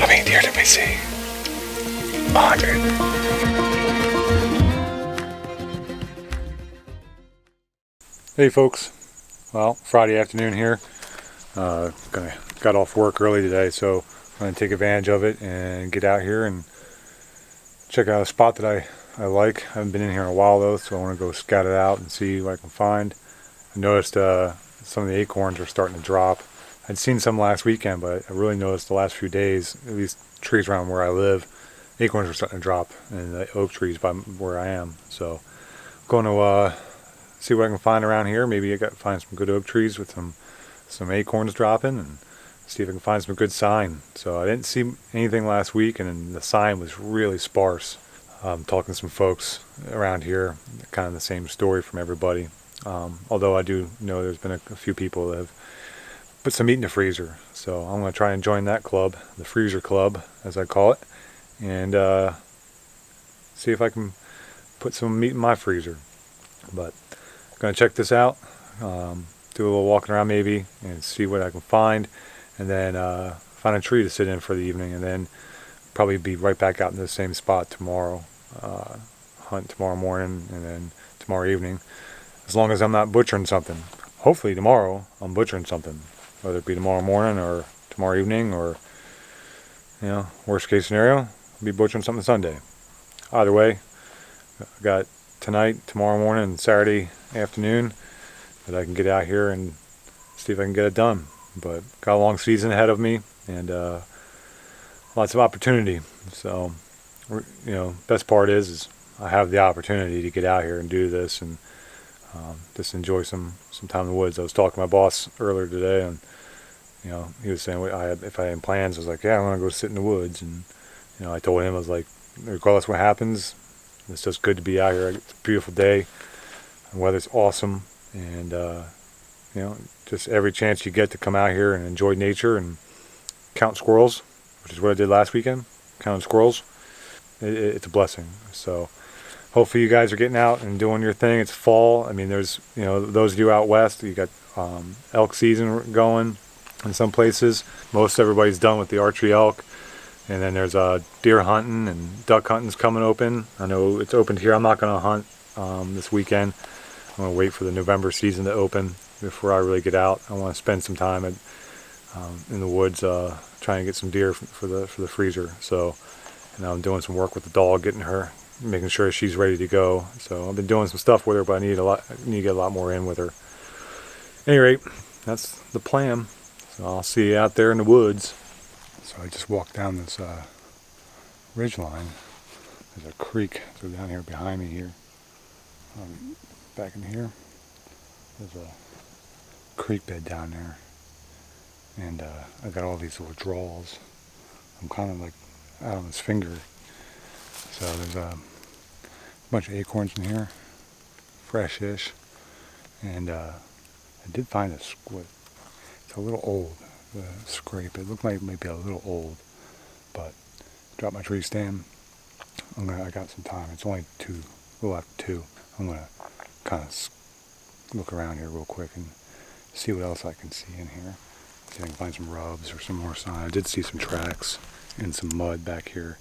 How many deer did we see? 100. Hey folks, well, Friday afternoon here. Got off work early today, so I'm going to take advantage of it and get out here and check out a spot that I like. I haven't been in here in a while though, so I want to go scout it out and see what I can find. I noticed some of the acorns are starting to drop. I'd seen some last weekend, but I really noticed the last few days, at least trees around where I live, acorns are starting to drop, and the oak trees by where I am. So I'm going to see what I can find around here. Maybe find some good oak trees with some acorns dropping, and see if I can find some good sign. So I didn't see anything last week, and the sign was really sparse. Talking to some folks around here, kind of the same story from everybody. Although I do know there's been a few people that have put some meat in the freezer. So I'm going to try and join that club, the freezer club, as I call it, and see if I can put some meat in my freezer. But I'm going to check this out, do a little walking around maybe, and see what I can find, and then find a tree to sit in for the evening, and then probably be right back out in the same spot tomorrow, hunt tomorrow morning, and then tomorrow evening, as long as I'm not butchering something. Hopefully tomorrow I'm butchering something, whether it be tomorrow morning or tomorrow evening, or, worst case scenario, I'll be butchering something Sunday. Either way, I got tonight, tomorrow morning, and Saturday afternoon that I can get out here and see if I can get it done. But got a long season ahead of me, and lots of opportunity. So, best part is I have the opportunity to get out here and do this, and just enjoy some time in the woods. I was talking to my boss earlier today, and he was saying if I had plans, I was like, yeah, I want to go sit in the woods. And I told him, I was like, regardless what happens, it's just good to be out here. It's a beautiful day, the weather's awesome, and just every chance you get to come out here and enjoy nature and count squirrels, which is what I did last weekend, counting squirrels. It's a blessing. So hopefully you guys are getting out and doing your thing. It's fall. I mean, there's, those of you out west, you got elk season going in some places. Most everybody's done with the archery elk. And then there's deer hunting and duck hunting's coming open. I know it's opened here. I'm not going to hunt this weekend. I'm going to wait for the November season to open before I really get out. I want to spend some time in the woods trying to get some deer for the freezer. So, and I'm doing some work with the dog, making sure she's ready to go. So I've been doing some stuff with her, but I need to get a lot more in with her. At any rate, that's the plan. So I'll see you out there in the woods. So I just walked down this ridge line. There's a creek down here behind me here. Back in here, there's a creek bed down there, and I got all these little draws. I'm kind of like out on his finger. So there's a bunch of acorns in here, fresh-ish, and I did find a squid. It's a little old, the scrape. It looked like it might be a little old, but dropped my tree stand. I got some time. It's only a little after 2. I'm gonna kind of look around here real quick and see what else I can see in here. See if I can find some rubs or some more sign. I did see some tracks and some mud back here.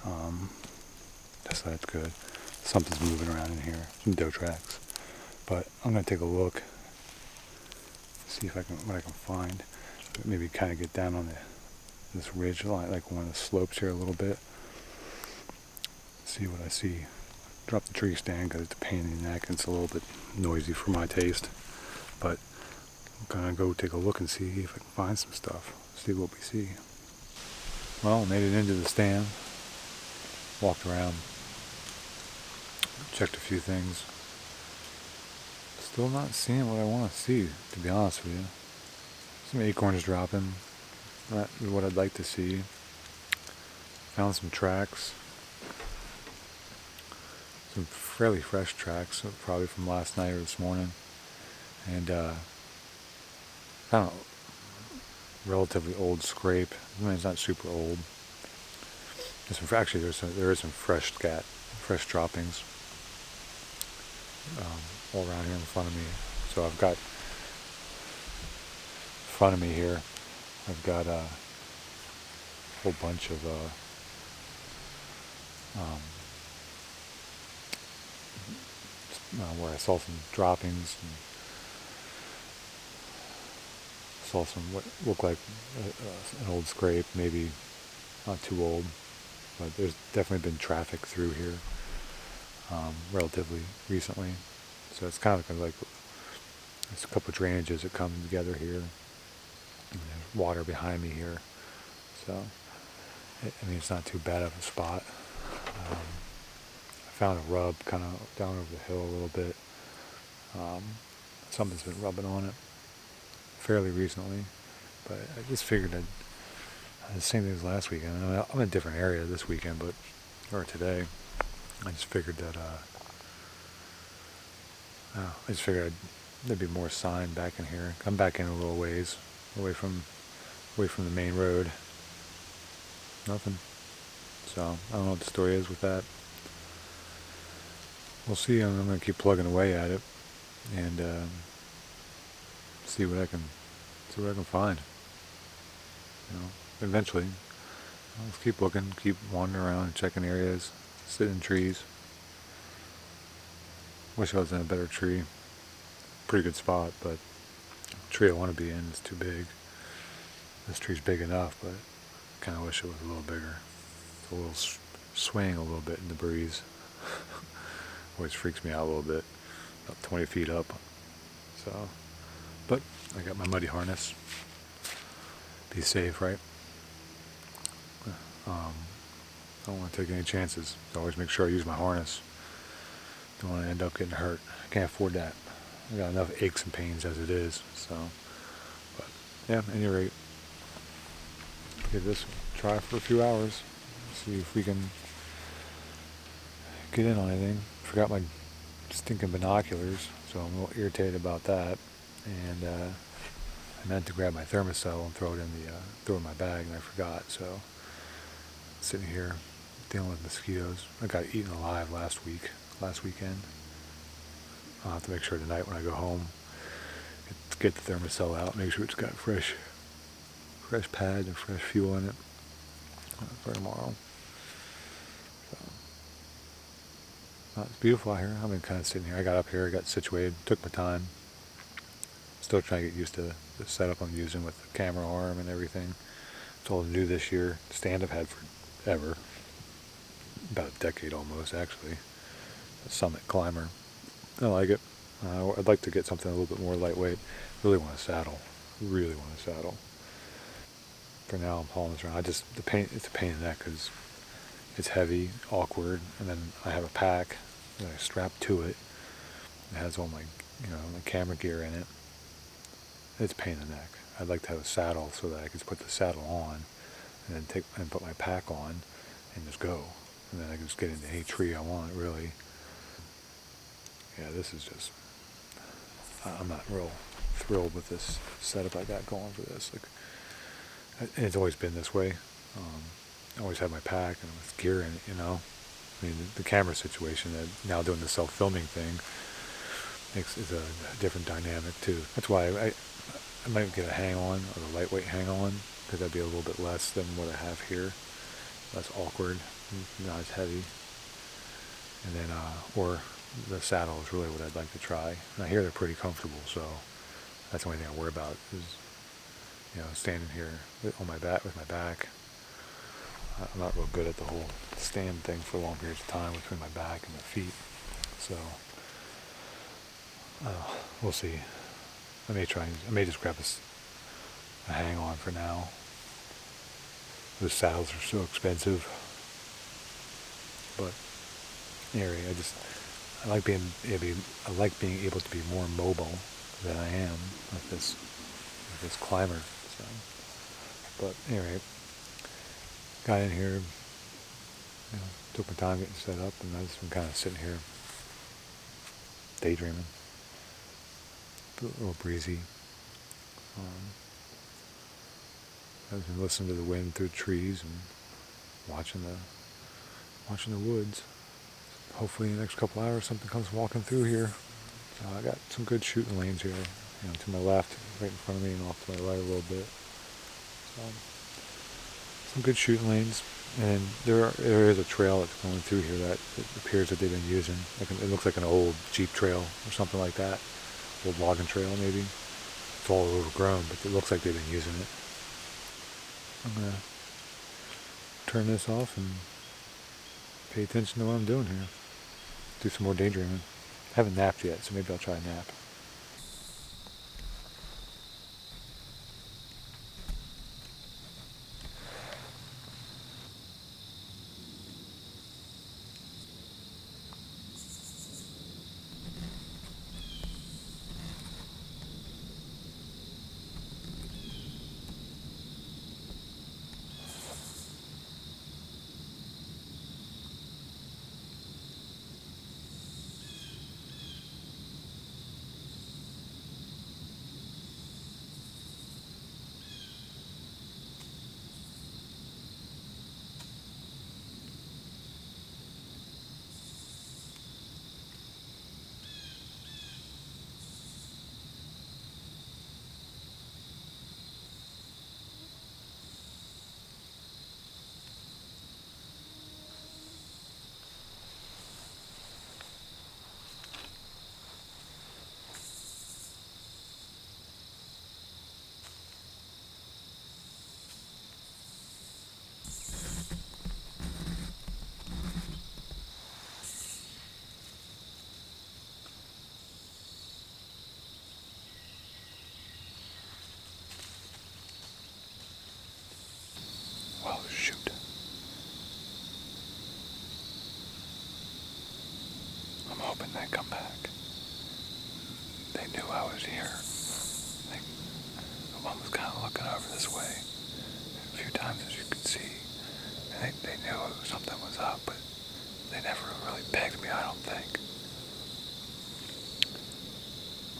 So that's good. Something's moving around in here. Some doe tracks. But I'm gonna take a look, see what I can find. Maybe kind of get down on this ridge line, like one of the slopes here a little bit. See what I see. Drop the tree stand because it's a pain in the neck and it's a little bit noisy for my taste. But I'm gonna go take a look and see if I can find some stuff. See what we see. Well, made it into the stand. Walked around. Checked a few things. Still not seeing what I want to see, to be honest with you. Some acorns dropping. Not what I'd like to see. Found some tracks. Some fairly fresh tracks, probably from last night or this morning. And found a relatively old scrape. I mean, it's not super old. Actually, there is some fresh droppings all around here in front of me. So I've got in front of me here, I've got a whole bunch of where I saw some droppings and saw some what looked like an old scrape, maybe not too old, but there's definitely been traffic through here relatively recently. So it's kind of like there's a couple of drainages that come together here, and there's water behind me here. So I mean, it's not too bad of a spot. I found a rub kind of down over the hill a little bit. Something's been rubbing on it fairly recently, but I just figured the same thing as last weekend. I mean, I'm in a different area this weekend, or today. I just figured that there'd be more sign back in here. I'm back in a little ways, away from the main road. Nothing. So I don't know what the story is with that. We'll see. I'm going to keep plugging away at it and see what I can find. Eventually, I'll just keep looking, keep wandering around, checking areas, sitting in trees. Wish I was in a better tree. Pretty good spot, but the tree I want to be in is too big. This tree's big enough, but I kind of wish it was a little bigger. It's a little swaying a little bit in the breeze. Always freaks me out a little bit. About 20 feet up. So, but I got my muddy harness. Be safe, right? I don't want to take any chances. Always make sure I use my harness. Don't want to end up getting hurt. I can't afford that. I got enough aches and pains as it is. So, but yeah, at any rate, give this a try for a few hours. See if we can get in on anything. Forgot my stinking binoculars, so I'm a little irritated about that. And I meant to grab my thermocell and throw it in my bag, and I forgot. So sitting here dealing with mosquitoes. I got eaten alive last weekend. I'll have to make sure tonight when I go home, get the thermocell out, make sure it's got fresh pad and fresh fuel in it for tomorrow. So, it's beautiful out here. I've been kind of sitting here. I got up here, I got situated, took my time. Still trying to get used to the setup I'm using with the camera arm and everything. It's all new this year. Stand I've had forever. About a decade almost, actually. A Summit Climber. I like it. I'd like to get something a little bit more lightweight. Really want a saddle. For now, I'm hauling this around. It's a pain in the neck because it's heavy, awkward, and then I have a pack that I strap to it. It has all my camera gear in it. It's a pain in the neck. I'd like to have a saddle so that I could put the saddle on and then put my pack on and just go. And then I can just get into any tree I want, really. Yeah, this is just... I'm not real thrilled with this setup I got going for this. And it's always been this way. I always have my pack and with gear in it, I mean, the camera situation, now doing the self-filming thing, is a different dynamic, too. That's why I might get a hang-on, or the lightweight hang-on, because that'd be a little bit less than what I have here. Less awkward, not as heavy. And then, or the saddle is really what I'd like to try. And I hear they're pretty comfortable, so that's the only thing I worry about is, standing here on my back with my back. I'm not real good at the whole stand thing for long periods of time between my back and my feet. So, we'll see. I may just grab a hang-on for now. The saddles are so expensive. But anyway, I like being able to be more mobile than I am with this climber. So, but anyway, got in here, took my time getting set up, and I've just been kind of sitting here daydreaming. A little breezy. I've been listening to the wind through the trees and watching the woods. Hopefully in the next couple hours something comes walking through here. I got some good shooting lanes here, to my left, right in front of me, and off to my right a little bit. So, some good shooting lanes, and there is a trail that's going through here that it appears that they've been using. It looks like an old Jeep trail or something like that, old logging trail maybe. It's all overgrown, but it looks like they've been using it. I'm gonna turn this off and pay attention to what I'm doing here. Do some more daydreaming. I haven't napped yet, so maybe I'll try a nap. Oh shoot. I'm hoping they come back. They knew I was here. The one was kind of looking over this way a few times, as you could see. And they knew something was up, but they never really pegged me, I don't think.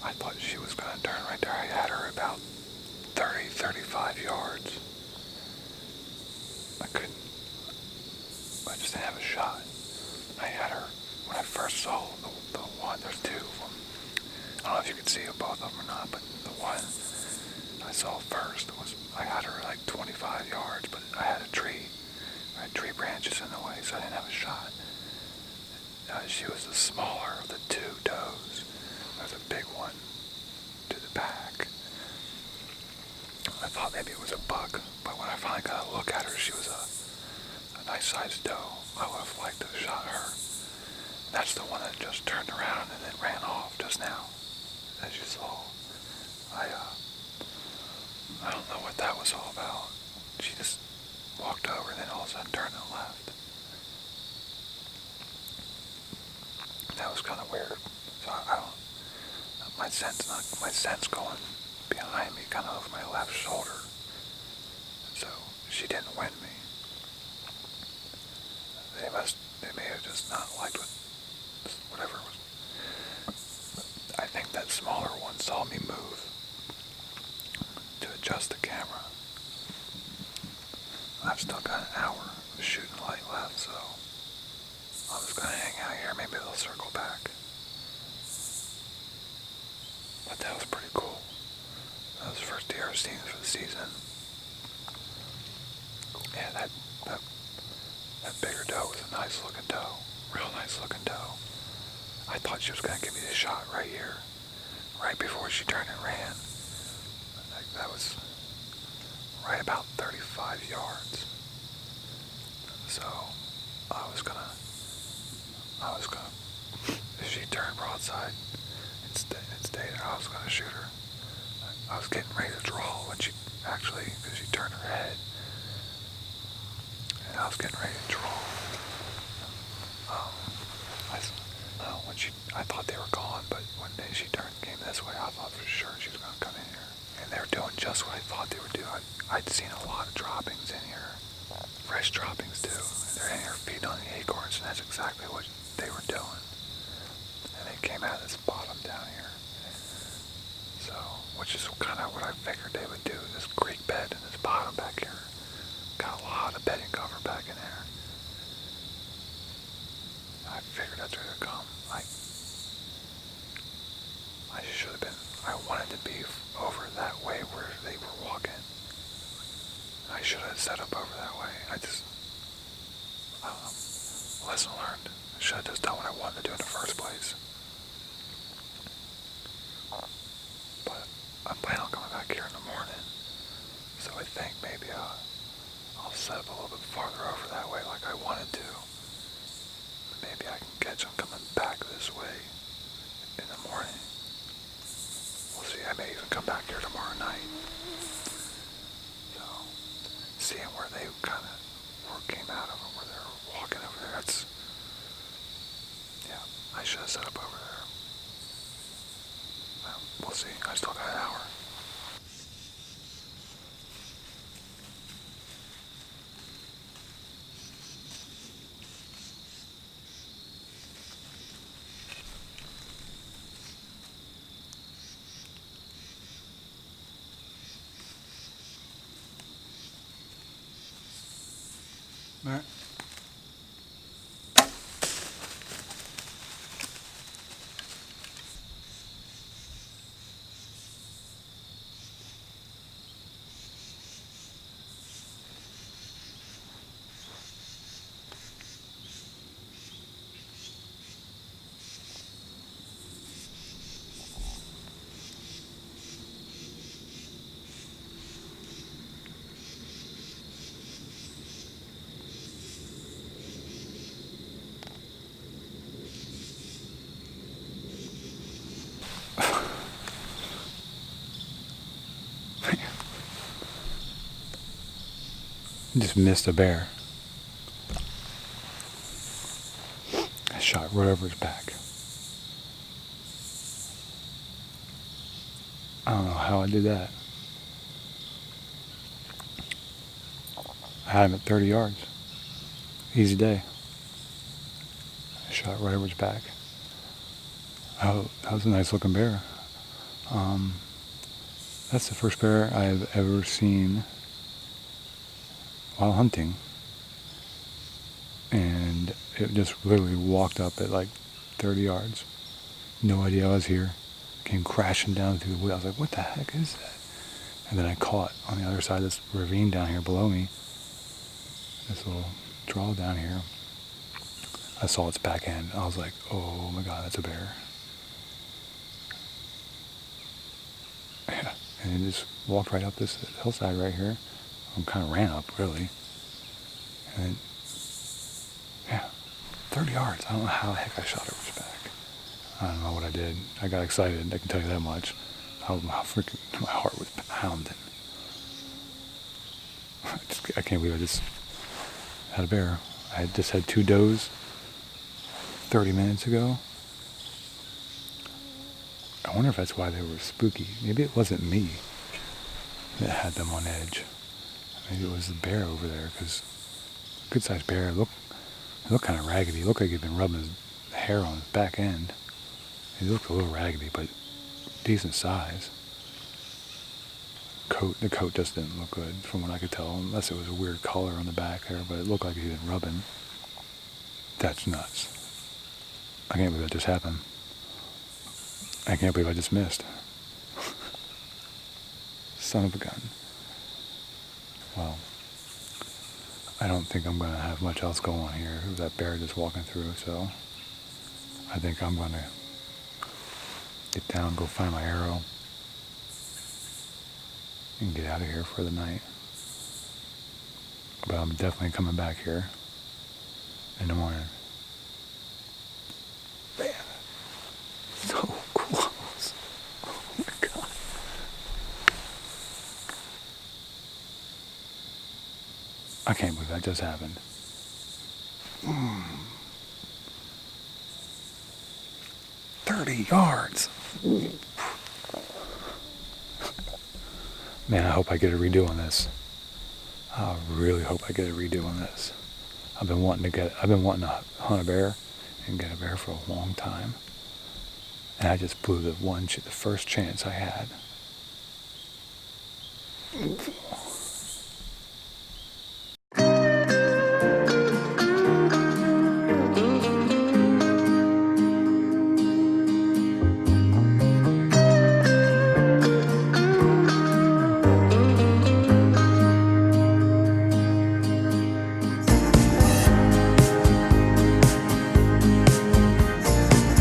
I thought she was going to turn right there. I had her about 35 yards. I just didn't have a shot. I had her, when I first saw the one, there's two of them. I don't know if you could see both of them or not, but the one I saw first I had her like 25 yards, but I had tree branches in the way, so I didn't have a shot. She was the smaller of the two does. There's a big one to the back. I thought maybe it was a buck, but when I finally got a look at her, she was a nice sized doe. I would have liked to have shot her. That's the one that just turned around and then ran off just now, as you saw. I don't know what that was all about. She just walked over and then all of a sudden turned and left. That was kind of weird. So I don't. My sense going behind me, kind of over my left shoulder. So she didn't win me. They may have just not liked whatever it was. I think that smaller one saw me move to adjust the camera. I've still got an hour of shooting light left, so I'm just going to hang out here. Maybe they'll circle back. But that was pretty cool. That was the first deer I've seen for the season. Yeah, that bigger doe was a nice looking doe. Real nice looking doe. I thought she was going to give me the shot right here. Right before she turned and ran. That was right about 35 yards. So I was gonna, if she turned broadside and stayed there, I was gonna shoot her. I was getting ready to draw when because she turned her head. And I was getting ready to draw. I thought they were gone, but one day she came this way, I thought for sure she was going to come in here. And they were doing just what I thought they were doing. I'd seen a lot of droppings in here. Fresh droppings too. And they're in here feeding on the acorns, and that's exactly what they were doing. And they came out of this bottom down here. So, which is kind of what I figured they would do. This creek bed and this bottom back here. Got a lot of bedding cover back in there. I figured that's where they'd come. I should have been, I wanted to be over that way where they were walking. I should have set up over that way. I don't know. Lesson learned. I should have just done what I wanted to do in the first place. But I'm planning on coming back here in the morning. So I think maybe I'll set up a little bit farther over that way like I wanted to. Maybe I can catch them coming back this way in the morning. We'll see. I may even come back here tomorrow night. So, seeing where they kind of came out of and where they're walking over there, yeah, I should have set up over there. Well, we'll see. I still got an hour. All right. Just missed a bear. I shot right over his back. I don't know how I did that. I had him at 30 yards. Easy day. I shot right over his back. Oh, that was a nice looking bear. That's the first bear I've ever seen while hunting, and it just literally walked up at like 30 yards. No idea I was here. Came crashing down through the wood. I was like, what the heck is that? And then I caught on the other side of this ravine down here below me, this little draw down here. I saw its back end. I was like, oh my God, that's a bear. Yeah. And it just walked right up this hillside right here. I kind of ran up, really. And then, yeah, 30 yards. I don't know how the heck I shot over his back. I don't know what I did. I got excited, I can tell you that much. How freaking, my heart was pounding. I can't believe I just had a bear. I had just had 2 does 30 minutes ago. I wonder if that's why they were spooky. Maybe it wasn't me that had them on edge. Maybe it was the bear over there, because good sized bear. It looked kind of raggedy. It looked like he'd been rubbing his hair on his back end. He looked a little raggedy, but decent size. The coat just didn't look good from what I could tell, unless it was a weird color on the back there, but it looked like he'd been rubbing. That's nuts. I can't believe that just happened. I can't believe I just missed. Son of a gun. Well, I don't think I'm going to have much else going on here with that bear just walking through, so I think I'm going to get down, go find my arrow, and get out of here for the night. But I'm definitely coming back here in the morning. Man, so close. Oh my God. I can't believe that just happened. 40 yards. Man, I hope I get a redo on this. I really hope I get a redo on this. I've been wanting to hunt a bear and get a bear for a long time. And I just blew the first chance I had.